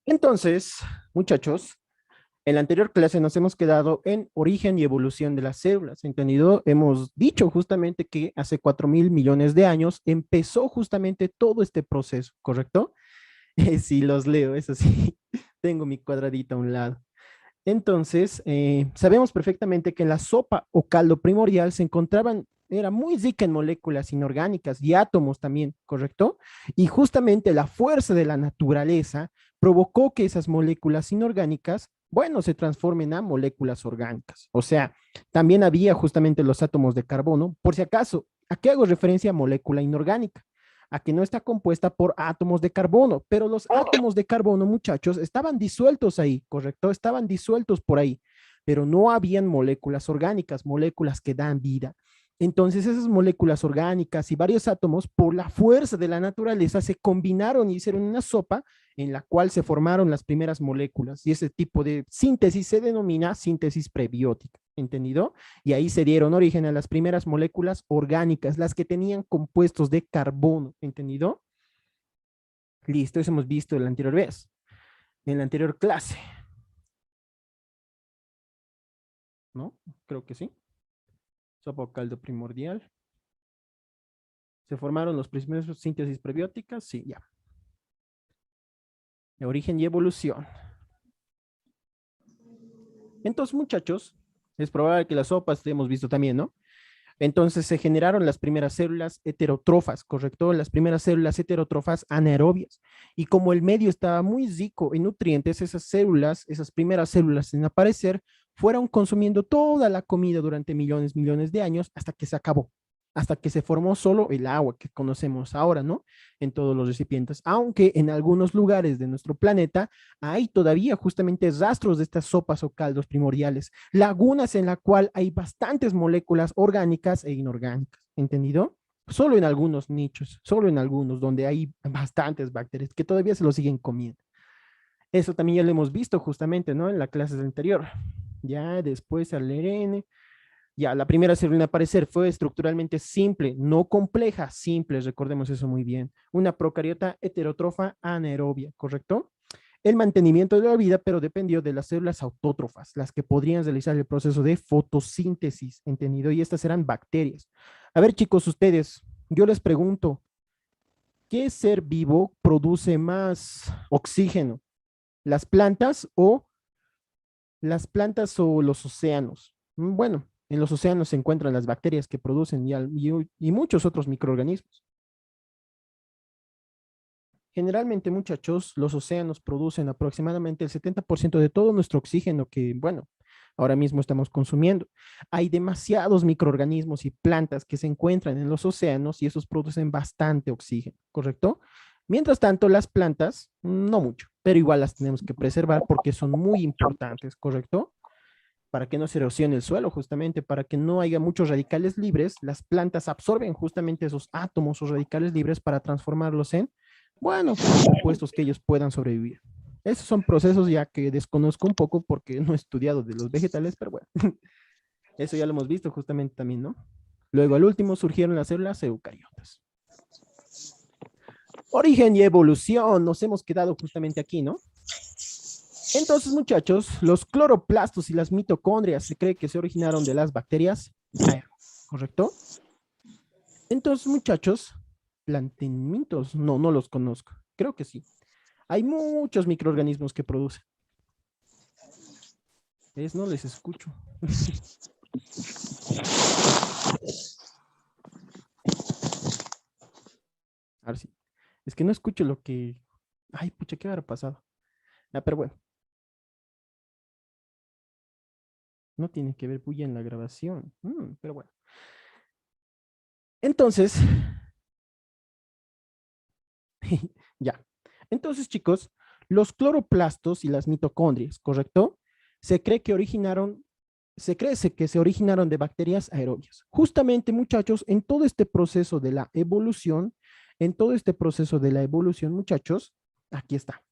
Entonces, muchachos, en la anterior clase nos hemos quedado en origen y evolución de las células, ¿entendido? Hemos dicho justamente que hace 4.000 millones de años empezó justamente todo este proceso, ¿correcto? Sí, los leo, eso sí, tengo mi cuadradito a un lado. Entonces, sabemos perfectamente que en la sopa o caldo primordial se encontraban, era muy rica en moléculas inorgánicas y átomos también, ¿correcto? Y justamente la fuerza de la naturaleza provocó que esas moléculas inorgánicas, bueno, se transformen a moléculas orgánicas. O sea, también había justamente los átomos de carbono. Por si acaso, ¿a qué hago referencia a molécula inorgánica? A que no está compuesta por átomos de carbono, pero los átomos de carbono, muchachos, estaban disueltos ahí, ¿correcto? Estaban disueltos por ahí, pero no habían moléculas orgánicas, moléculas que dan vida. Entonces esas moléculas orgánicas y varios átomos, por la fuerza de la naturaleza, se combinaron y hicieron una sopa en la cual se formaron las primeras moléculas. Y ese tipo de síntesis se denomina síntesis prebiótica, ¿entendido? Y ahí se dieron origen a las primeras moléculas orgánicas, las que tenían compuestos de carbono, ¿entendido? Listo, eso hemos visto en la anterior vez, en la anterior clase, ¿no? Creo que sí. Sopa o caldo primordial. ¿Se formaron los primeros síntesis prebióticas? Sí, ya. De origen y evolución. Entonces, muchachos, es probable que las sopas hemos visto también, ¿no? Entonces se generaron las primeras células heterótrofas, ¿correcto? Las primeras células heterótrofas anaerobias. Y como el medio estaba muy rico en nutrientes, esas células, esas primeras células en aparecer, fueron consumiendo toda la comida durante millones, millones de años hasta que se acabó, hasta que se formó solo el agua que conocemos ahora, ¿no? En todos los recipientes, aunque en algunos lugares de nuestro planeta hay todavía justamente rastros de estas sopas o caldos primordiales, lagunas en la cual hay bastantes moléculas orgánicas e inorgánicas, ¿entendido? Solo en algunos nichos, solo en algunos donde hay bastantes bacterias que todavía se lo siguen comiendo. Eso también ya lo hemos visto justamente, ¿no? En la clase anterior. Ya después al RN, ya, la primera célula en aparecer fue estructuralmente simple, no compleja, simple, recordemos eso muy bien. Una procariota heterótrofa anaerobia, ¿correcto? El mantenimiento de la vida, pero dependió de las células autótrofas, las que podrían realizar el proceso de fotosíntesis, ¿entendido? Y estas eran bacterias. A ver, chicos, ustedes, yo les pregunto, ¿qué ser vivo produce más oxígeno? ¿Las plantas o los océanos? Bueno, en los océanos se encuentran las bacterias que producen y muchos otros microorganismos. Generalmente, muchachos, los océanos producen aproximadamente el 70% de todo nuestro oxígeno que, bueno, ahora mismo estamos consumiendo. Hay demasiados microorganismos y plantas que se encuentran en los océanos y esos producen bastante oxígeno, ¿correcto? Mientras tanto, las plantas, no mucho, pero igual las tenemos que preservar porque son muy importantes, ¿correcto? Para que no se erosione el suelo, justamente, para que no haya muchos radicales libres, las plantas absorben justamente esos átomos o radicales libres para transformarlos en, bueno, compuestos que ellos puedan sobrevivir. Esos son procesos ya que desconozco un poco porque no he estudiado de los vegetales, pero bueno, eso ya lo hemos visto justamente también, ¿no? Luego, al último, surgieron las células eucariotas. Origen y evolución, nos hemos quedado justamente aquí, ¿no? Entonces, muchachos, los cloroplastos y las mitocondrias se cree que se originaron de las bacterias aerobias, ¿correcto? Entonces, muchachos, planteamientos, no, no los conozco. Creo que sí. Hay muchos microorganismos que producen. Es, no les escucho. A ver si. Es que no escucho lo que. Ay, pucha, ¿qué habrá pasado? Ah, pero bueno, no tiene que ver bulla en la grabación. Pero bueno. Entonces, ya. Entonces, chicos, los cloroplastos y las mitocondrias, ¿correcto? Se cree que originaron, se cree que se originaron de bacterias aerobias. Justamente, muchachos, en todo este proceso de la evolución, muchachos, aquí está.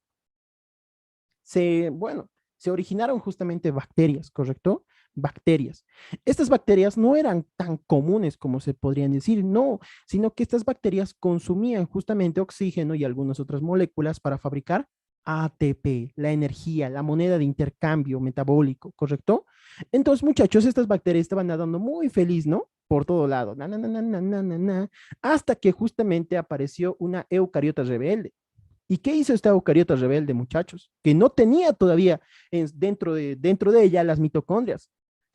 Bueno, se originaron justamente bacterias, ¿correcto? Bacterias. Estas bacterias no eran tan comunes como se podrían decir, no, sino que estas bacterias consumían justamente oxígeno y algunas otras moléculas para fabricar ATP, la energía, la moneda de intercambio metabólico, ¿correcto? Entonces, muchachos, estas bacterias estaban nadando muy feliz, ¿no? Por todo lado, na, na, na, na, na, na, na, hasta que justamente apareció una eucariota rebelde. ¿Y qué hizo esta eucariota rebelde, muchachos? Que no tenía todavía dentro de ella las mitocondrias.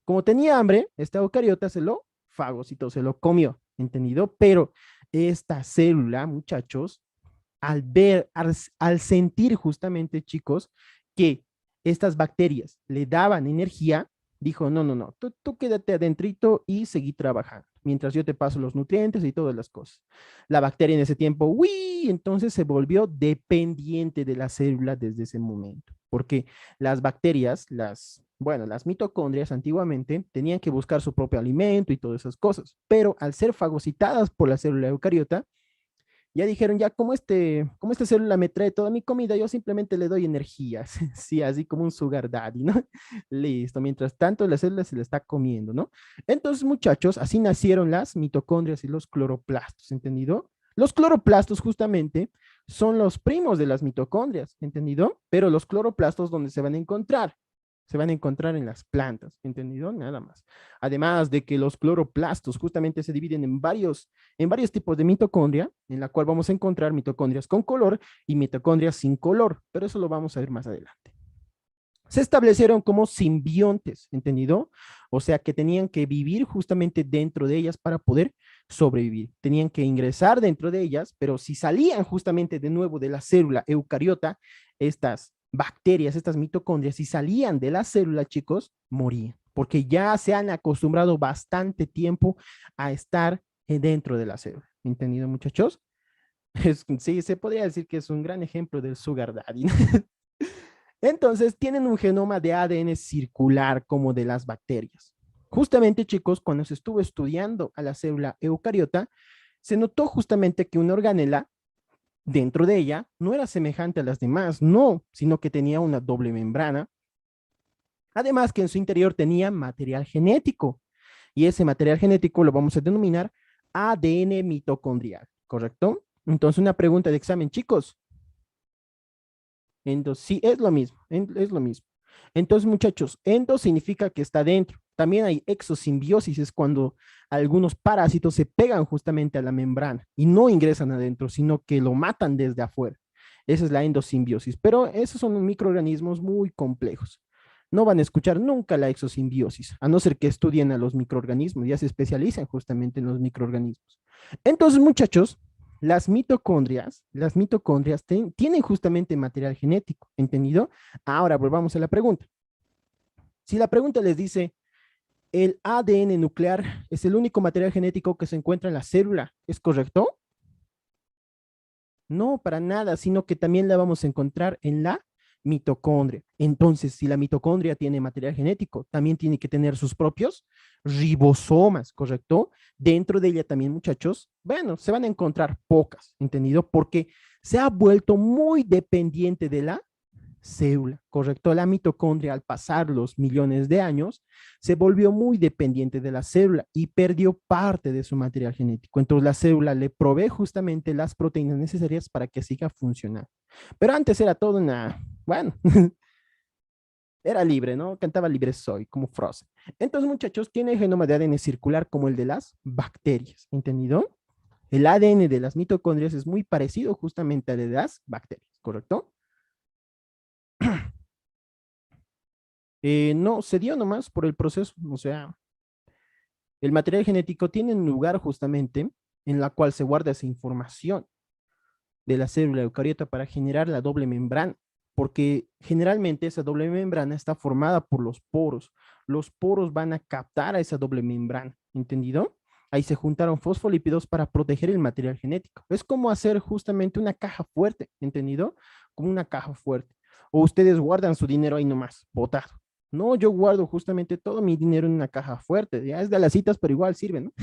Como tenía hambre, esta eucariota se lo fagocitó, se lo comió, ¿entendido? Pero esta célula, muchachos, al sentir justamente, chicos, que estas bacterias le daban energía, dijo, no, no, no, tú quédate adentrito y seguí trabajando, mientras yo te paso los nutrientes y todas las cosas. La bacteria en ese tiempo, uy, entonces se volvió dependiente de la célula desde ese momento, porque las bacterias, bueno, las mitocondrias antiguamente tenían que buscar su propio alimento y todas esas cosas, pero al ser fagocitadas por la célula eucariota, ya dijeron, ya como esta célula me trae toda mi comida, yo simplemente le doy energía, sí, así como un sugar daddy, ¿no? Listo, mientras tanto la célula se la está comiendo, ¿no? Entonces, muchachos, así nacieron las mitocondrias y los cloroplastos, ¿entendido? Los cloroplastos justamente son los primos de las mitocondrias, ¿entendido? Pero los cloroplastos, ¿dónde se van a encontrar? Se van a encontrar en las plantas, ¿entendido? Nada más. Además de que los cloroplastos justamente se dividen en varios tipos de mitocondria, en la cual vamos a encontrar mitocondrias con color y mitocondrias sin color, pero eso lo vamos a ver más adelante. Se establecieron como simbiontes, ¿entendido? O sea, que tenían que vivir justamente dentro de ellas para poder sobrevivir. Tenían que ingresar dentro de ellas, pero si salían justamente de nuevo de la célula eucariota, estas bacterias, estas mitocondrias, si salían de la célula, chicos, morían, porque ya se han acostumbrado bastante tiempo a estar dentro de la célula. ¿Entendido, muchachos? Sí, se podría decir que es un gran ejemplo del sugar daddy. Entonces, tienen un genoma de ADN circular como de las bacterias. Justamente, chicos, cuando se estuvo estudiando a la célula eucariota, se notó justamente que una organela dentro de ella no era semejante a las demás, no, sino que tenía una doble membrana. Además que en su interior tenía material genético, y ese material genético lo vamos a denominar ADN mitocondrial, ¿correcto? Entonces, una pregunta de examen, chicos. Endo, sí, es lo mismo, es lo mismo. Entonces, muchachos, endo significa que está dentro. También hay exosimbiosis, es cuando algunos parásitos se pegan justamente a la membrana y no ingresan adentro, sino que lo matan desde afuera. Esa es la endosimbiosis, pero esos son microorganismos muy complejos. No van a escuchar nunca la exosimbiosis, a no ser que estudien a los microorganismos, ya se especializan justamente en los microorganismos. Entonces, muchachos, las mitocondrias tienen justamente material genético, ¿entendido? Ahora volvamos a la pregunta. Si la pregunta les dice, ¿el ADN nuclear es el único material genético que se encuentra en la célula? ¿Es correcto? No, para nada, sino que también la vamos a encontrar en la mitocondria. Entonces, si la mitocondria tiene material genético, también tiene que tener sus propios ribosomas, ¿correcto? Dentro de ella también, muchachos, bueno, se van a encontrar pocas, ¿entendido? Porque se ha vuelto muy dependiente de la célula, ¿correcto? La mitocondria al pasar los millones de años se volvió muy dependiente de la célula y perdió parte de su material genético. Entonces la célula le provee justamente las proteínas necesarias para que siga funcionando. Pero antes era todo una, bueno, era libre, ¿no? Cantaba libre soy, como Frozen. Entonces, muchachos, tiene el genoma de ADN circular como el de las bacterias, ¿entendido? El ADN de las mitocondrias es muy parecido justamente al de las bacterias, ¿correcto? No, se dio nomás por el proceso, o sea, el material genético tiene un lugar justamente en la cual se guarda esa información de la célula eucariota para generar la doble membrana, porque generalmente esa doble membrana está formada por los poros. Los poros van a captar a esa doble membrana, ¿entendido? Ahí se juntaron fosfolípidos para proteger el material genético. Es como hacer justamente una caja fuerte, ¿entendido? Como una caja fuerte. O ustedes guardan su dinero ahí nomás, botado. No, yo guardo justamente todo mi dinero en una caja fuerte. Ya es de las citas, pero igual sirve, ¿no?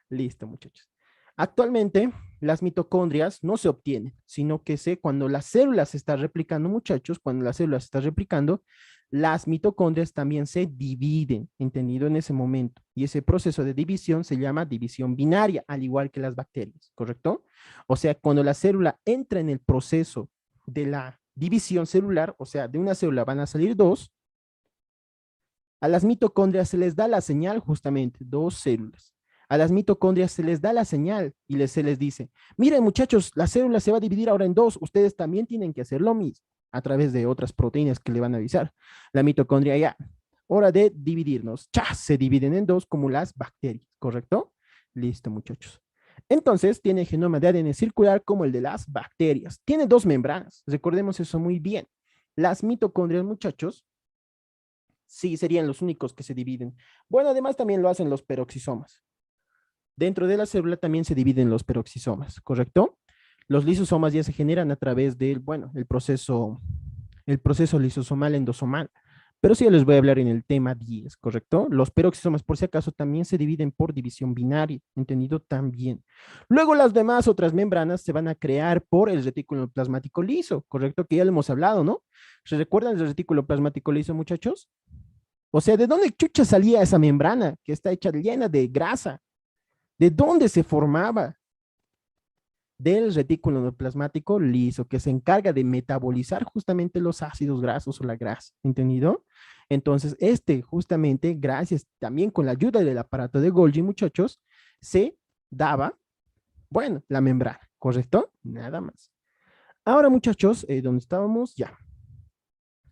Listo, muchachos. Actualmente, las mitocondrias no se obtienen, sino que cuando la célula se está replicando, muchachos, cuando la célula se está replicando, las mitocondrias también se dividen, entendido en ese momento. Y ese proceso de división se llama división binaria, al igual que las bacterias, ¿correcto? O sea, cuando la célula entra en el proceso división celular, o sea, de una célula van a salir dos, a las mitocondrias se les da la señal justamente, dos células. A las mitocondrias se les da la señal y se les dice, miren muchachos, la célula se va a dividir ahora en dos, ustedes también tienen que hacer lo mismo a través de otras proteínas que le van a avisar. La mitocondria ya, hora de dividirnos, ¡chas! Se dividen en dos como las bacterias, ¿correcto? Listo muchachos. Entonces tiene genoma de ADN circular como el de las bacterias. Tiene dos membranas, recordemos eso muy bien. Las mitocondrias, muchachos, sí serían los únicos que se dividen. Bueno, además también lo hacen los peroxisomas. Dentro de la célula también se dividen los peroxisomas, ¿correcto? Los lisosomas ya se generan a través del, bueno, el proceso lisosomal endosomal. Pero sí, ya les voy a hablar en el tema 10, ¿correcto? Los peroxisomas, por si acaso, también se dividen por división binaria, entendido también. Luego las demás otras membranas se van a crear por el retículo plasmático liso, ¿correcto? Que ya lo hemos hablado, ¿no? ¿Se recuerdan el retículo plasmático liso, muchachos? O sea, ¿de dónde chucha salía esa membrana que está hecha llena de grasa? ¿De dónde se formaba? Del retículo plasmático liso, que se encarga de metabolizar justamente los ácidos grasos o la grasa, ¿entendido? Entonces, justamente, gracias también con la ayuda del aparato de Golgi, muchachos, se daba, bueno, la membrana, ¿correcto? Nada más. Ahora, muchachos, ¿dónde estábamos? Ya.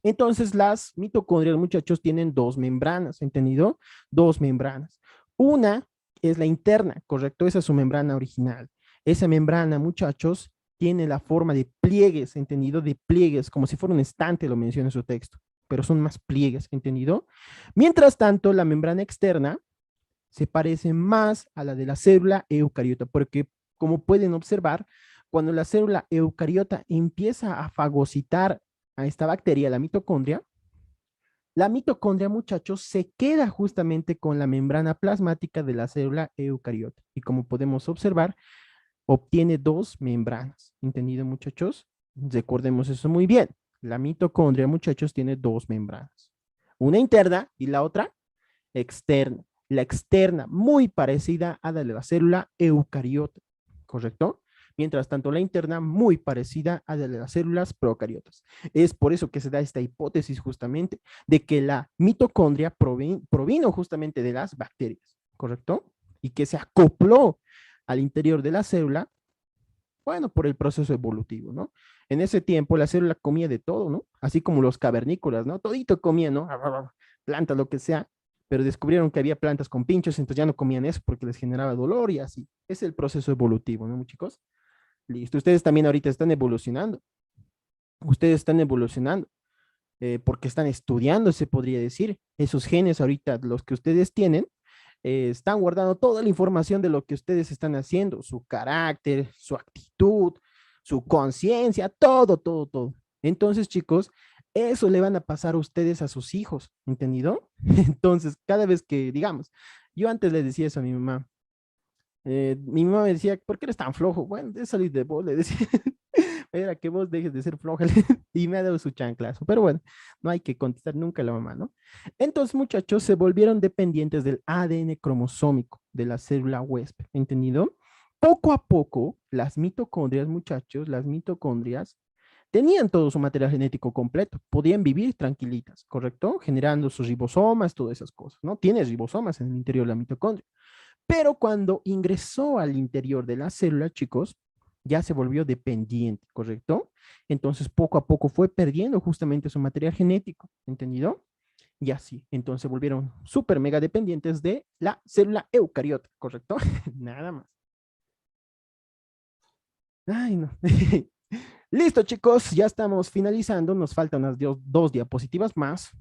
Entonces, las mitocondrias, muchachos, tienen dos membranas, ¿entendido? Dos membranas. Una es la interna, ¿correcto? Esa es su membrana original. Esa membrana, muchachos, tiene la forma de pliegues, ¿entendido? De pliegues, como si fuera un estante, lo menciona en su texto, pero son más pliegues, ¿entendido? Mientras tanto, la membrana externa se parece más a la de la célula eucariota, porque como pueden observar, cuando la célula eucariota empieza a fagocitar a esta bacteria, la mitocondria, muchachos, se queda justamente con la membrana plasmática de la célula eucariota. Y como podemos observar, obtiene dos membranas. ¿Entendido, muchachos? Recordemos eso muy bien. La mitocondria, muchachos, tiene dos membranas. Una interna y la otra externa. La externa, muy parecida a la de la célula eucariota, ¿correcto? Mientras tanto, la interna, muy parecida a la de las células procariotas. Es por eso que se da esta hipótesis justamente de que la mitocondria provino justamente de las bacterias, ¿correcto? Y que se acopló al interior de la célula, bueno, por el proceso evolutivo, ¿no? En ese tiempo la célula comía de todo, ¿no? Así como los cavernícolas, ¿no? Todito comían, ¿no? Plantas, lo que sea, pero descubrieron que había plantas con pinchos, entonces ya no comían eso porque les generaba dolor y así. Es el proceso evolutivo, ¿no, chicos? Listo, ustedes también ahorita están evolucionando. Ustedes están evolucionando porque están estudiando, se podría decir. Esos genes ahorita, los que ustedes tienen, están guardando toda la información de lo que ustedes están haciendo, su carácter, su actitud, su conciencia, todo, todo, todo. Entonces, chicos, eso le van a pasar a ustedes a sus hijos, ¿entendido? Entonces, cada vez que, digamos, yo antes le decía eso a mi mamá me decía, ¿por qué eres tan flojo? Bueno, de salir de vos, le decía, era que vos dejes de ser floja, y me ha dado su chanclazo, pero bueno, no hay que contestar nunca a la mamá, ¿no? Entonces, muchachos, se volvieron dependientes del ADN cromosómico de la célula huésped, ¿entendido? Poco a poco, las mitocondrias, muchachos, las mitocondrias tenían todo su material genético completo, podían vivir tranquilitas, ¿correcto? Generando sus ribosomas, todas esas cosas, ¿no? Tiene ribosomas en el interior de la mitocondria. Pero cuando ingresó al interior de la célula, chicos, ya se volvió dependiente, ¿correcto? Entonces, poco a poco fue perdiendo justamente su material genético, ¿entendido? Y así, entonces se volvieron súper mega dependientes de la célula eucariota, ¿correcto? Nada más. Ay, no. Listo, chicos, ya estamos finalizando. Nos faltan unas dos diapositivas más.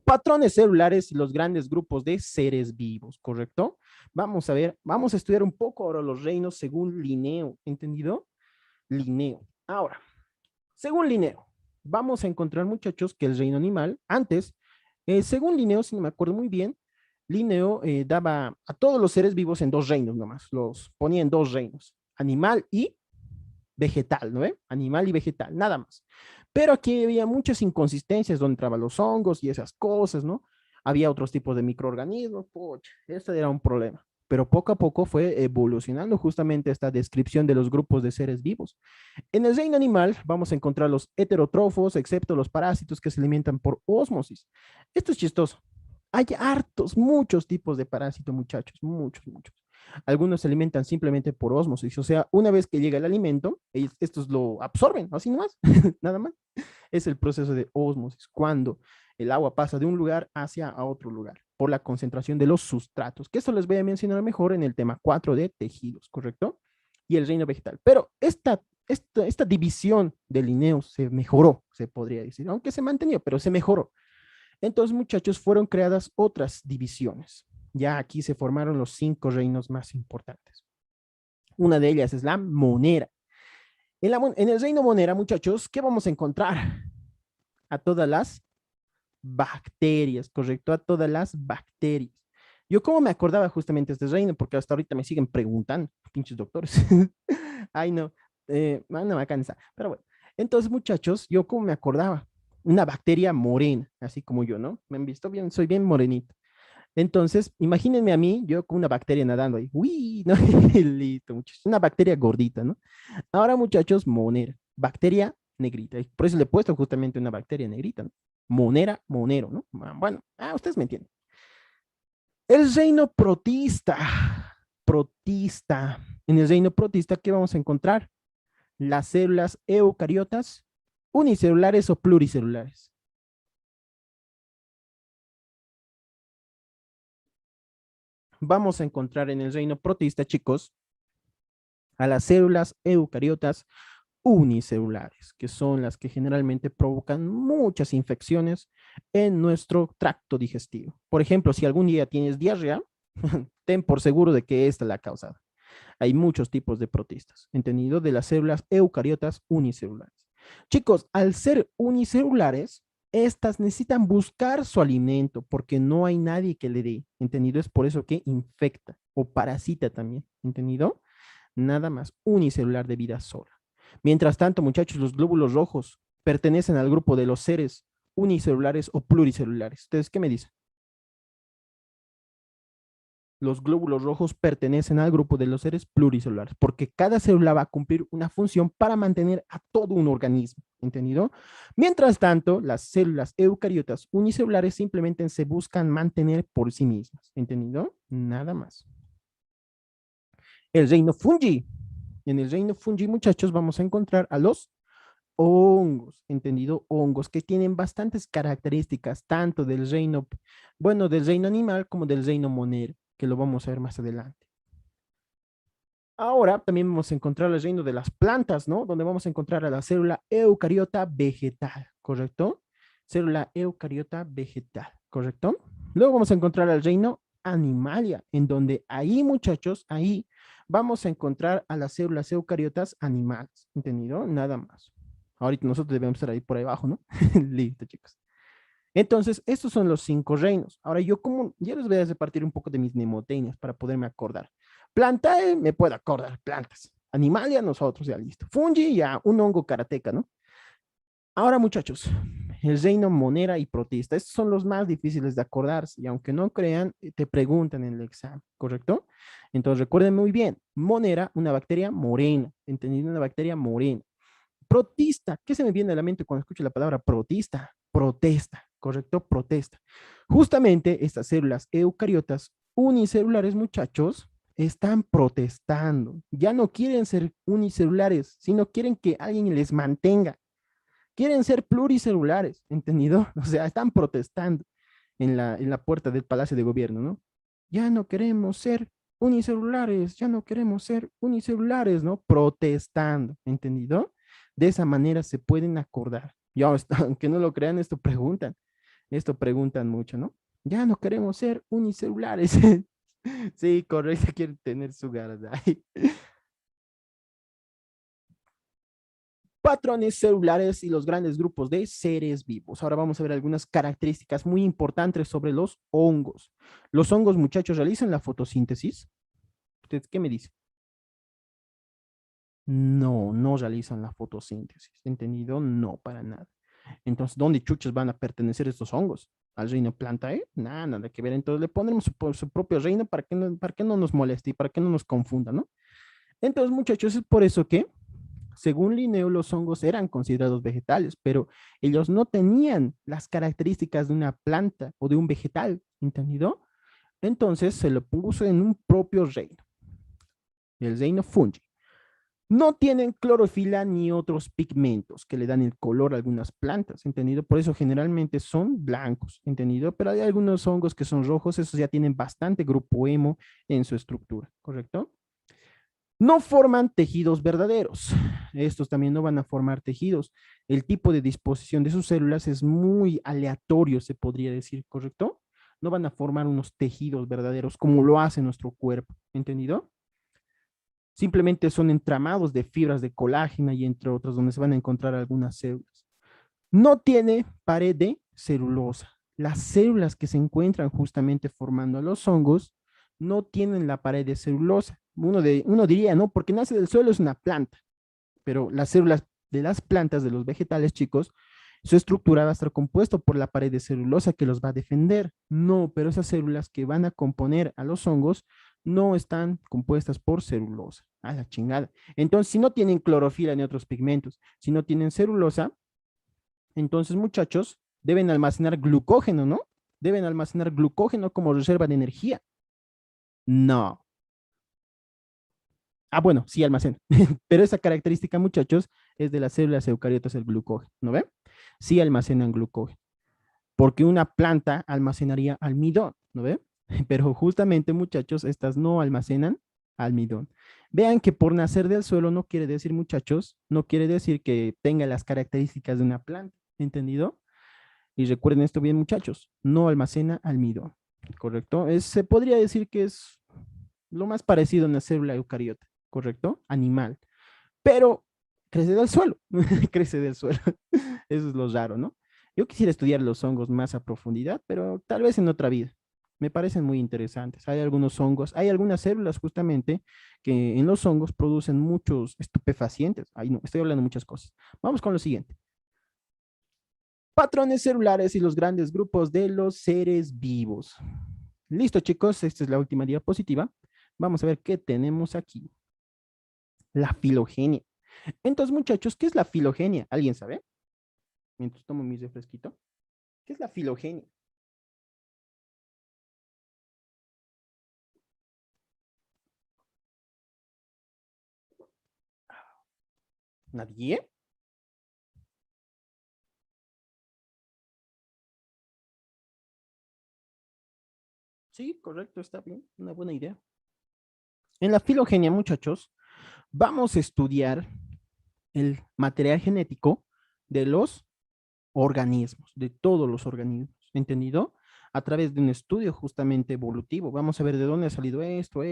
Patrones celulares y los grandes grupos de seres vivos, ¿correcto? Vamos a ver, vamos a estudiar un poco ahora los reinos según Linneo, ¿entendido? Linneo. Ahora, según Linneo, vamos a encontrar, muchachos, que el reino animal, antes, según Linneo, si no me acuerdo muy bien, Linneo daba a todos los seres vivos en dos reinos nomás, los ponía en dos reinos, animal y vegetal, ¿no? Animal y vegetal, nada más. Pero aquí había muchas inconsistencias donde entraban los hongos y esas cosas, ¿no? Había otros tipos de microorganismos, pucha, este era un problema. pero poco a poco fue evolucionando justamente esta descripción de los grupos de seres vivos. En el reino animal vamos a encontrar los heterótrofos, excepto los parásitos que se alimentan por ósmosis. Esto es chistoso. Hay hartos, muchos tipos de parásito, muchachos, muchos, muchos. Algunos se alimentan simplemente por ósmosis, o sea, una vez que llega el alimento, ellos, estos lo absorben, así nomás, nada más. Es el proceso de ósmosis, cuando el agua pasa de un lugar hacia a otro lugar por la concentración de los sustratos, que esto les voy a mencionar mejor en el tema 4 de tejidos, ¿correcto? Y el reino vegetal. Pero esta división de Linnaeus se mejoró, se podría decir, aunque se mantenió, pero se mejoró. Entonces, muchachos, fueron creadas otras divisiones. Ya aquí se formaron los 5 reinos más importantes. Una de ellas es la monera. En el reino monera, muchachos, ¿qué vamos a encontrar? A todas las bacterias, ¿correcto? A todas las bacterias. Yo como me acordaba justamente de este reino, porque hasta ahorita me siguen preguntando, pinches doctores. Ay, no, no me cansa. Pero bueno, entonces muchachos, yo como me acordaba, una bacteria morena, así como yo, ¿no? Me han visto bien, soy bien morenito. Entonces, imagínense a mí, yo con una bacteria nadando ahí. Uy, no, listo, muchachos. Una bacteria gordita, ¿no? Ahora, muchachos, monera, bacteria negrita. Por eso le he puesto justamente una bacteria negrita, ¿no? Monera, monero, ¿no? Bueno, ustedes me entienden. El reino protista. Protista. En el reino protista, ¿qué vamos a encontrar? Las células eucariotas, unicelulares o pluricelulares. Vamos a encontrar en el reino protista, chicos, a las células eucariotas unicelulares, que son las que generalmente provocan muchas infecciones en nuestro tracto digestivo. Por ejemplo, si algún día tienes diarrea, ten por seguro de que esta es la causada. Hay muchos tipos de protistas, entendido de las células eucariotas unicelulares. Chicos, al ser unicelulares, estas necesitan buscar su alimento porque no hay nadie que le dé, ¿entendido? Es por eso que infecta o parasita también, ¿entendido? Nada más unicelular de vida sola. Mientras tanto, muchachos, los glóbulos rojos pertenecen al grupo de los seres unicelulares o pluricelulares. ¿Ustedes qué me dicen? Los glóbulos rojos pertenecen al grupo de los seres pluricelulares, porque cada célula va a cumplir una función para mantener a todo un organismo, ¿entendido? Mientras tanto, las células eucariotas unicelulares simplemente se buscan mantener por sí mismas, ¿entendido? Nada más. El reino fungi. En el reino fungi, muchachos, vamos a encontrar a los hongos, ¿entendido? Hongos que tienen bastantes características, tanto del reino, bueno, del reino animal como del reino monero, que lo vamos a ver más adelante. Ahora también vamos a encontrar el reino de las plantas, ¿no? Donde vamos a encontrar a la célula eucariota vegetal, ¿correcto? Célula eucariota vegetal, ¿correcto? Luego vamos a encontrar el reino animalia, en donde ahí, muchachos, ahí vamos a encontrar a las células eucariotas animales, ¿entendido? Nada más. Ahorita nosotros debemos estar ahí por ahí abajo, ¿no? Listo, chicos. Entonces, estos son los 5 reinos. Ahora yo como, ya les voy a repartir un poco de mis mnemotecnias para poderme acordar. Planta, me puedo acordar, plantas. Animalia, nosotros, ya listo. Fungi, ya, un hongo karateca, ¿no? Ahora, muchachos, el reino monera y protista. Estos son los más difíciles de acordarse y aunque no crean, te preguntan en el examen, ¿correcto? Entonces, recuerden muy bien, monera, una bacteria morena, entendiendo una bacteria morena. Protista, ¿qué se me viene a la mente cuando escucho la palabra protista? Protesta, ¿correcto? Protesta. Justamente estas células eucariotas unicelulares, muchachos, están protestando. Ya no quieren ser unicelulares, sino quieren que alguien les mantenga. Quieren ser pluricelulares, ¿entendido? O sea, están protestando en la puerta del Palacio de Gobierno, ¿no? Ya no queremos ser unicelulares, ya no queremos ser unicelulares, ¿no? Protestando, ¿entendido? De esa manera se pueden acordar. Ya, aunque no lo crean, esto preguntan mucho, ¿no? Ya no queremos ser unicelulares. Sí, correcto, quieren tener su garra ahí. Patrones celulares y los grandes grupos de seres vivos. Ahora vamos a ver algunas características muy importantes sobre los hongos. Los hongos, muchachos, realizan la fotosíntesis. ¿Ustedes qué me dicen? No, no realizan la fotosíntesis. ¿Entendido? No, para nada. Entonces, ¿dónde chuchas van a pertenecer estos hongos? al reino planta, ¿eh? Nada, nada que ver. Entonces le ponemos su propio reino para que no nos moleste y para que no nos confunda, ¿no? Entonces, muchachos, es por eso que, según Linneo, los hongos eran considerados vegetales, pero ellos no tenían las características de una planta o de un vegetal, ¿entendido? Entonces se lo puso en un propio reino, el reino fungi. No tienen clorofila ni otros pigmentos que le dan el color a algunas plantas, ¿entendido? Por eso generalmente son blancos, ¿entendido? Pero hay algunos hongos que son rojos, esos ya tienen bastante grupo hemo en su estructura, ¿correcto? No forman tejidos verdaderos. Estos también no van a formar tejidos. El tipo de disposición de sus células es muy aleatorio, se podría decir, ¿correcto? No van a formar unos tejidos verdaderos como lo hace nuestro cuerpo, ¿entendido? Simplemente son entramados de fibras de colágeno y entre otros donde se van a encontrar algunas células. No tiene pared de celulosa. Las células que se encuentran justamente formando a los hongos no tienen la pared de celulosa. Uno diría, ¿no? Porque nace del suelo es una planta, pero las células de las plantas, de los vegetales, chicos, su estructura va a estar compuesto por la pared de celulosa que los va a defender. No, pero esas células que van a componer a los hongos no están compuestas por celulosa. A la chingada. Entonces, si no tienen clorofila ni otros pigmentos, si no tienen celulosa, entonces, muchachos, deben almacenar glucógeno, ¿no? Deben almacenar glucógeno como reserva de energía. No. Ah, bueno, sí almacena. Pero esa característica, muchachos, es de las células eucariotas el glucógeno, ¿no ven? Sí almacenan glucógeno, porque una planta almacenaría almidón, ¿no ven? Pero justamente, muchachos, estas no almacenan almidón. Vean que por nacer del suelo no quiere decir, muchachos, no quiere decir que tenga las características de una planta, ¿entendido? Y recuerden esto bien, muchachos, no almacena almidón, ¿correcto? Se podría decir que es lo más parecido a una célula eucariota, ¿correcto? Animal, pero crece del suelo, crece del suelo. Eso es lo raro, ¿no? Yo quisiera estudiar los hongos más a profundidad, pero tal vez en otra vida. Me parecen muy interesantes. Hay algunos hongos, hay algunas células justamente que en los hongos producen muchos estupefacientes. Ay, no, estoy hablando de muchas cosas. Vamos con lo siguiente. Patrones celulares y los grandes grupos de los seres vivos. Listo, chicos, esta es la última diapositiva. Vamos a ver qué tenemos aquí. La filogenia. Entonces, muchachos, ¿qué es la filogenia? ¿Alguien sabe? Mientras tomo mi refresquito. ¿Qué es la filogenia? ¿Nadie? Sí, correcto, está bien. Una buena idea. En la filogenia, muchachos, vamos a estudiar el material genético de los organismos, de todos los organismos, ¿entendido? A través de un estudio justamente evolutivo. Vamos a ver de dónde ha salido esto,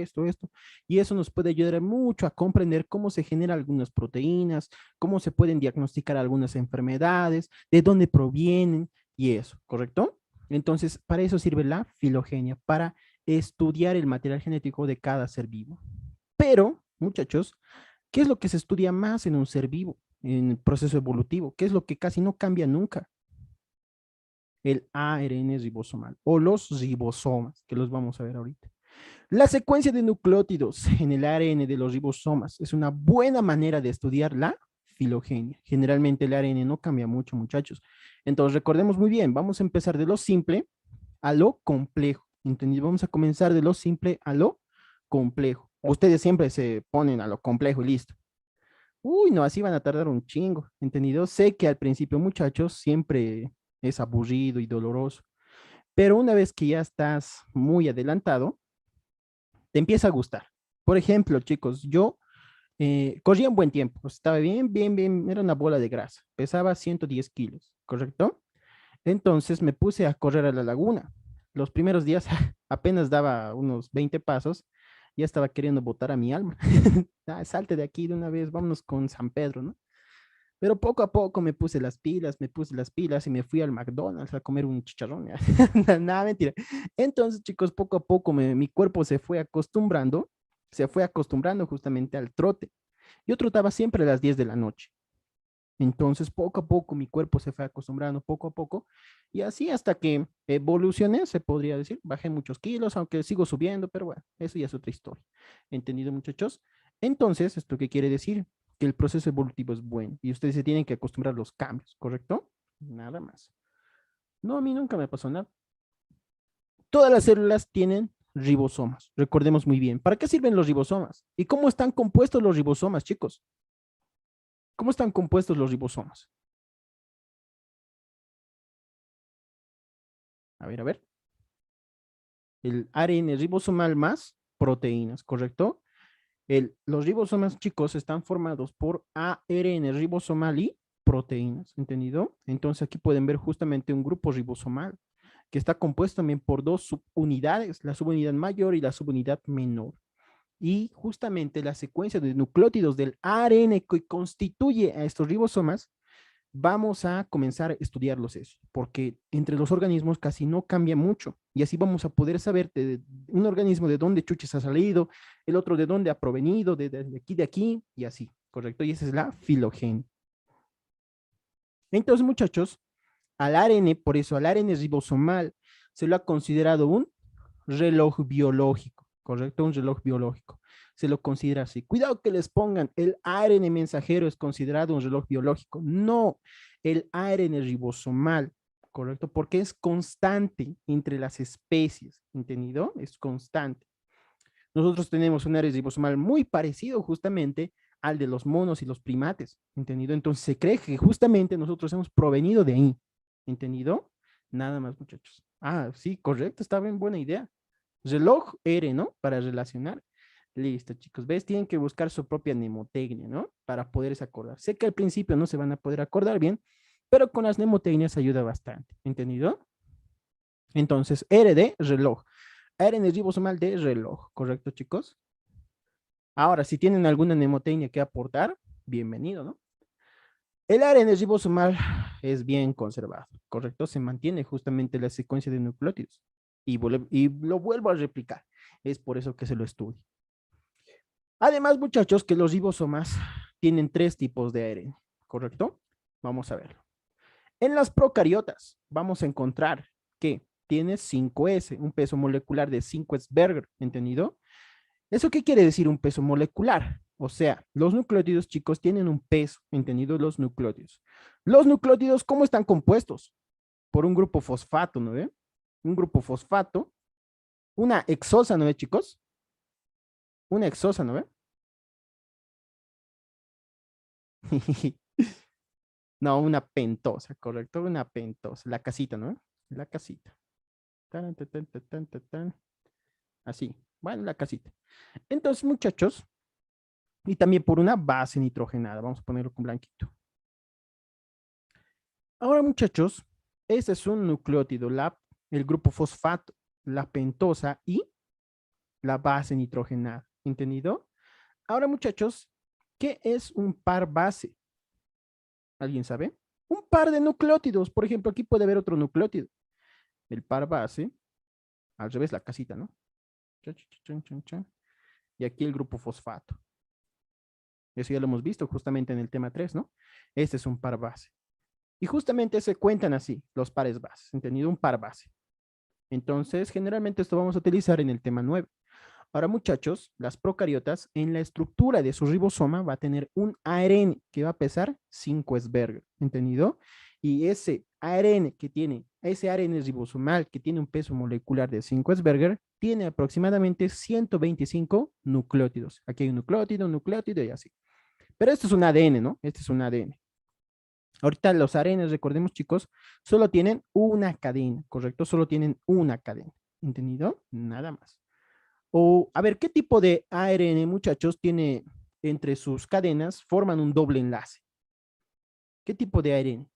y eso nos puede ayudar mucho a comprender cómo se generan algunas proteínas, cómo se pueden diagnosticar algunas enfermedades, de dónde provienen y eso, ¿correcto? Entonces, para eso sirve la filogenia, para estudiar el material genético de cada ser vivo. Pero, muchachos, ¿qué es lo que se estudia más en un ser vivo, en el proceso evolutivo? ¿Qué es lo que casi no cambia nunca? El ARN ribosomal o los ribosomas, que los vamos a ver ahorita. La secuencia de nucleótidos en el ARN de los ribosomas es una buena manera de estudiar la filogenia. Generalmente el ARN no cambia mucho, muchachos. Entonces, recordemos muy bien, vamos a empezar de lo simple a lo complejo. ¿Entendido? Vamos a comenzar de lo simple a lo complejo. Ustedes siempre se ponen a lo complejo y listo. Uy, no, así van a tardar un chingo, ¿entendido? Sé que al principio, muchachos, siempre es aburrido y doloroso, pero una vez que ya estás muy adelantado, te empieza a gustar. Por ejemplo, chicos, yo corría un buen tiempo, estaba bien, era una bola de grasa, pesaba 110 kilos, ¿correcto? Entonces me puse a correr a la laguna. Los primeros días apenas daba unos 20 pasos, ya estaba queriendo botar a mi alma. Ah, salte de aquí de una vez, vámonos con San Pedro, ¿no? Pero poco a poco me puse las pilas y me fui al McDonald's a comer un chicharrón. Nada, mentira. Entonces, chicos, poco a poco mi cuerpo se fue acostumbrando justamente al trote. Yo trotaba siempre a las 10 de la noche. Entonces, poco a poco mi cuerpo se fue acostumbrando, poco a poco, y así hasta que evolucioné, se podría decir, bajé muchos kilos, aunque sigo subiendo, pero bueno, eso ya es otra historia. ¿Entendido, muchachos? Entonces, ¿esto qué quiere decir? Que el proceso evolutivo es bueno y ustedes se tienen que acostumbrar a los cambios, ¿correcto? Nada más. No, a mí nunca me pasó nada. Todas las células tienen ribosomas, recordemos muy bien. ¿Para qué sirven los ribosomas? ¿Y cómo están compuestos los ribosomas, chicos? ¿Cómo están compuestos los ribosomas? A ver. El ARN ribosomal más proteínas, ¿correcto? Los ribosomas, chicos, están formados por ARN ribosomal y proteínas, ¿entendido? Entonces aquí pueden ver justamente un grupo ribosomal que está compuesto también por dos subunidades, la subunidad mayor y la subunidad menor. Y justamente la secuencia de nucleótidos del ARN que constituye a estos ribosomas, vamos a comenzar a estudiarlos eso, porque entre los organismos casi no cambia mucho. Y así vamos a poder saber de un organismo de dónde chuches ha salido, el otro de dónde ha provenido, de aquí, y así, ¿correcto? Y esa es la filogenia. Entonces, muchachos, al ARN, por eso al ARN ribosomal, se lo ha considerado un reloj biológico, ¿correcto? Un reloj biológico. Se lo considera así. Cuidado que les pongan, el ARN mensajero es considerado un reloj biológico. No, el ARN ribosomal, ¿correcto? Porque es constante entre las especies, ¿entendido? Es constante. Nosotros tenemos un ARN ribosomal muy parecido justamente al de los monos y los primates, ¿entendido? Entonces se cree que justamente nosotros hemos provenido de ahí, ¿entendido? Nada más, muchachos. Ah, sí, correcto, está bien, buena idea. Reloj R, ¿no? Para relacionar. Listo, chicos. ¿Ves? Tienen que buscar su propia mnemotecnia, ¿no? Para poderse acordar. Sé que al principio no se van a poder acordar bien, pero con las mnemotecnias ayuda bastante. ¿Entendido? Entonces, R de reloj. R en el ribosomal de reloj. ¿Correcto, chicos? Ahora, si tienen alguna mnemotecnia que aportar, bienvenido, ¿no? El ARN ribosomal es bien conservado, ¿correcto? Se mantiene justamente la secuencia de nucleótidos. Y lo vuelvo a replicar. Es por eso que se lo estudia. Además, muchachos, que los ribosomas tienen tres tipos de ARN, ¿correcto? Vamos a verlo. En las procariotas vamos a encontrar que tiene 5S, un peso molecular de 5 Berger, ¿entendido? ¿Eso qué quiere decir un peso molecular? O sea, los nucleótidos, chicos, tienen un peso, ¿entendido? Los nucleótidos. Los nucleótidos, ¿cómo están compuestos? Por un grupo fosfato, ¿no ve? Un grupo fosfato, una hexosa, ¿no ve, chicos? Una hexosa, ¿no ve? No, una pentosa, correcto, una pentosa. La casita, ¿no? La casita. Tan, tan, tan, tan, tan, tan. Así. Bueno, la casita. Entonces, muchachos, y también por una base nitrogenada. Vamos a ponerlo con blanquito. Ahora, muchachos, este es un nucleótido, el grupo fosfato, la pentosa y la base nitrogenada. ¿Entendido? Ahora, muchachos, ¿qué es un par base? ¿Alguien sabe? Un par de nucleótidos. Por ejemplo, aquí puede haber otro nucleótido. El par base, al revés, la casita, ¿no? Y aquí el grupo fosfato. Eso ya lo hemos visto justamente en el tema 3, ¿no? Este es un par base. Y justamente se cuentan así, los pares bases, ¿entendido? Un par base. Entonces, generalmente esto vamos a utilizar en el tema 9. Ahora, muchachos, las procariotas, en la estructura de su ribosoma va a tener un ARN que va a pesar 5 Sberger, ¿entendido? Y ese ARN que tiene, ese ARN ribosomal que tiene un peso molecular de 5 Sberger, tiene aproximadamente 125 nucleótidos. Aquí hay un nucleótido y así. Pero esto es un ADN, ¿no? Este es un ADN. Ahorita los ARN, recordemos, chicos, solo tienen una cadena, ¿correcto? Solo tienen una cadena, ¿entendido? Nada más. O, a ver, ¿qué tipo de ARN, muchachos, tiene entre sus cadenas, forman un doble enlace? ¿Qué tipo de ARN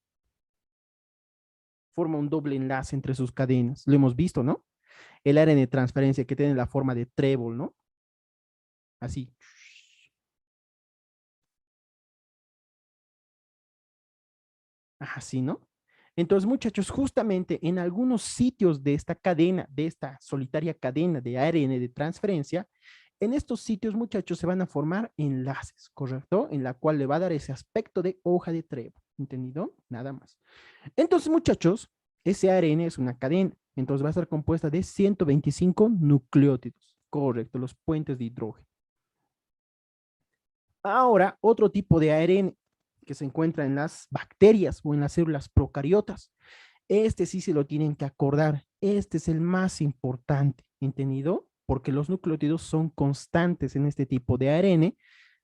forma un doble enlace entre sus cadenas? Lo hemos visto, ¿no? El ARN de transferencia que tiene la forma de trébol, ¿no? Así. Así, ¿no? Entonces, muchachos, justamente en algunos sitios de esta cadena, de esta solitaria cadena de ARN de transferencia, en estos sitios, muchachos, se van a formar enlaces, ¿correcto? En la cual le va a dar ese aspecto de hoja de trébol, ¿entendido? Nada más. Entonces, muchachos, ese ARN es una cadena, entonces va a estar compuesta de 125 nucleótidos, correcto, los puentes de hidrógeno. Ahora, otro tipo de ARN que se encuentra en las bacterias o en las células procariotas. Este sí se lo tienen que acordar. Este es el más importante, ¿entendido? Porque los nucleótidos son constantes en este tipo de ARN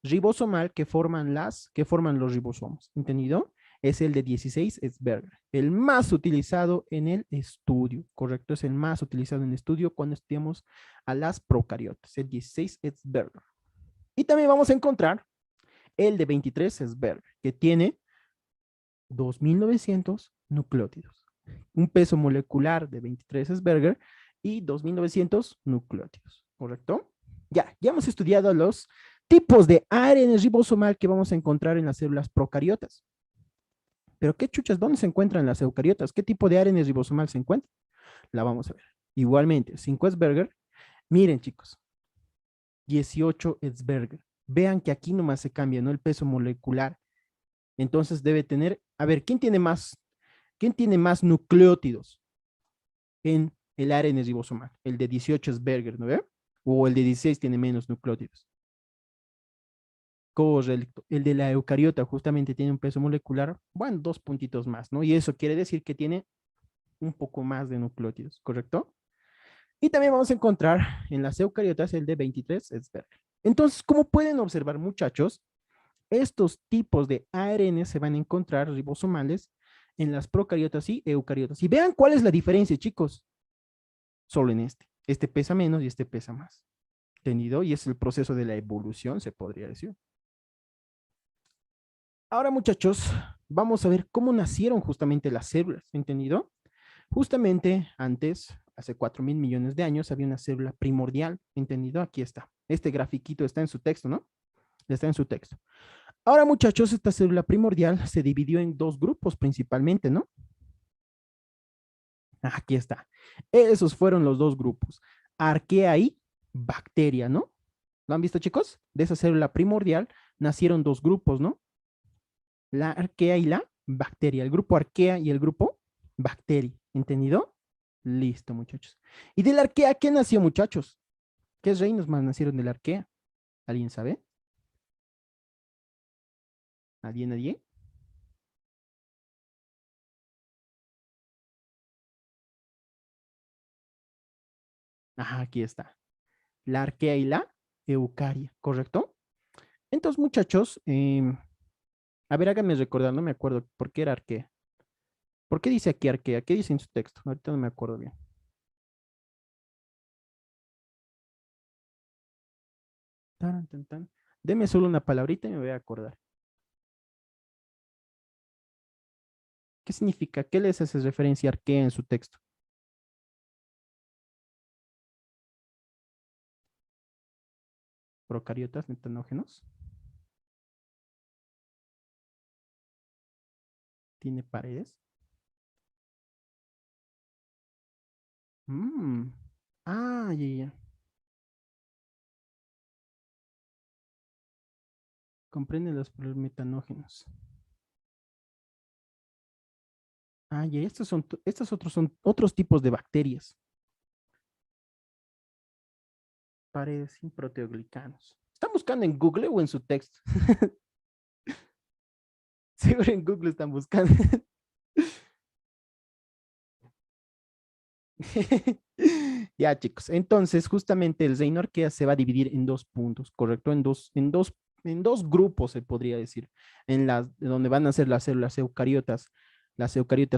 ribosomal que forman los ribosomas, ¿entendido? Es el de 16 Esberger, el más utilizado en el estudio, ¿correcto? Es el más utilizado en el estudio cuando estudiamos a las procariotas, el 16 Esberger. Y también vamos a encontrar el de 23 Esberger, que tiene 2.900 nucleótidos. Un peso molecular de 23 Esberger y 2.900 nucleótidos, ¿correcto? Ya hemos estudiado los tipos de ARN ribosomal que vamos a encontrar en las células procariotas. Pero ¿qué chuchas? ¿Dónde se encuentran las eucariotas? ¿Qué tipo de ARN ribosomal se encuentra? La vamos a ver. Igualmente, 5 Esberger. Miren, chicos, 18 Esberger. Vean que aquí nomás se cambia, ¿no? El peso molecular. Entonces debe tener, a ver, quién tiene más nucleótidos en el ARN ribosomal? El de 18 Esberger, ¿no ve? O el de 16 tiene menos nucleótidos. Correcto. El de la eucariota justamente tiene un peso molecular, bueno, 2 puntitos más, ¿no? Y eso quiere decir que tiene un poco más de nucleótidos, ¿correcto? Y también vamos a encontrar en las eucariotas el de 23 Esberger. Entonces, como pueden observar, muchachos, estos tipos de ARN se van a encontrar ribosomales en las procariotas y eucariotas. Y vean cuál es la diferencia, chicos. Solo en este. Este pesa menos y este pesa más. ¿Entendido? Y es el proceso de la evolución, se podría decir. Ahora, muchachos, vamos a ver cómo nacieron justamente las células. ¿Entendido? Justamente antes, hace 4.000 millones de años, había una célula primordial. ¿Entendido? Aquí está. Este grafiquito está en su texto, ¿no? Está en su texto. Ahora, muchachos, esta célula primordial se dividió en dos grupos principalmente, ¿no? Aquí está. Esos fueron los dos grupos. Arquea y bacteria, ¿no? ¿Lo han visto, chicos? De esa célula primordial nacieron dos grupos, ¿no? La arquea y la bacteria. El grupo arquea y el grupo bacteria. ¿Entendido? Listo, muchachos. ¿Y de la arquea qué nació, muchachos? ¿Qué reinos más nacieron de la arquea? ¿Alguien sabe? ¿Nadie, nadie? Ajá, aquí está. La arquea y la eucaria, ¿correcto? Entonces, muchachos, a ver, háganme recordar, no me acuerdo por qué era arquea. ¿Por qué dice aquí arquea? ¿Qué dice en su texto? Ahorita no me acuerdo bien. Tan, tan, tan. Deme solo una palabrita y me voy a acordar. ¿Qué significa? ¿Qué les hace referencia a arquea en su texto? Procariotas, metanógenos. Tiene paredes. Mm. Ah, ya, ya. Comprende los metanógenos. Ah, ya, estos otros son otros tipos de bacterias. Paredes sin proteoglicanos. ¿Están buscando en Google o en su texto? Seguro en Google están buscando. Ya, chicos. Entonces, justamente el reino arquea se va a dividir en dos puntos, ¿correcto? En dos grupos, se podría decir, donde van a ser las eucariotas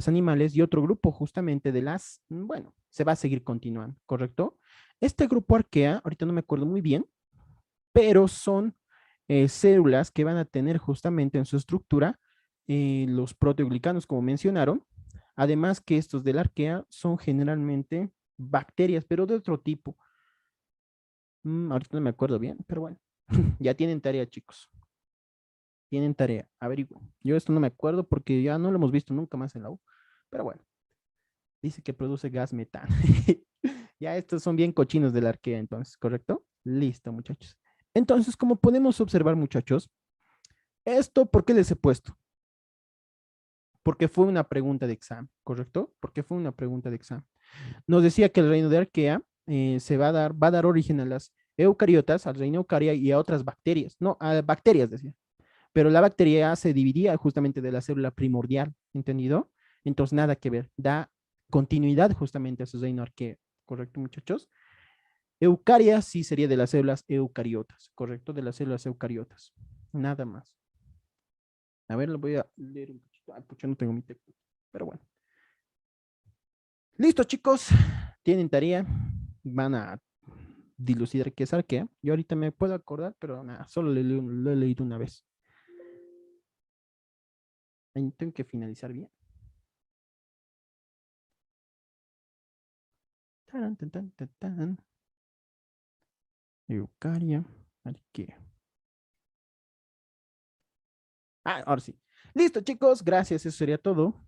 animales, y otro grupo justamente bueno, se va a seguir continuando, ¿correcto? Este grupo arquea, ahorita no me acuerdo muy bien, pero son células que van a tener justamente en su estructura los proteoglicanos, como mencionaron. Además que estos de la arquea son generalmente bacterias, pero de otro tipo. Ahorita no me acuerdo bien, pero bueno. Ya tienen tarea, chicos. Tienen tarea. Averigüen. Yo esto no me acuerdo porque ya no lo hemos visto nunca más en la U. Pero bueno, dice que produce gas metano. Ya estos son bien cochinos de la arquea, entonces, ¿correcto? Listo, muchachos. Entonces, como podemos observar, muchachos, esto, ¿por qué les he puesto? Porque fue una pregunta de examen, ¿correcto? Porque fue una pregunta de examen. Nos decía que el reino de Arquea va a dar origen a las eucariotas, al reino eucaria y a otras bacterias. No, a bacterias, decía. Pero la bacteria se dividía justamente de la célula primordial, ¿entendido? Entonces, nada que ver. Da continuidad justamente a su reino Arquea, ¿correcto, muchachos? Eucaria sí sería de las células eucariotas, ¿correcto? De las células eucariotas. Nada más. A ver, lo voy a leer un poquito. Ay, pucha, no tengo mi texto. Pero bueno. Listo, chicos. Tienen tarea. Van a dilucidar qué es arquea. Yo ahorita me puedo acordar, pero nada, solo lo he leído una vez. Ahí tengo que finalizar bien. Taran, tan, tan, tan, tan. Eucaria, arquea. Ah, ahora sí. Listo, chicos. Gracias. Eso sería todo.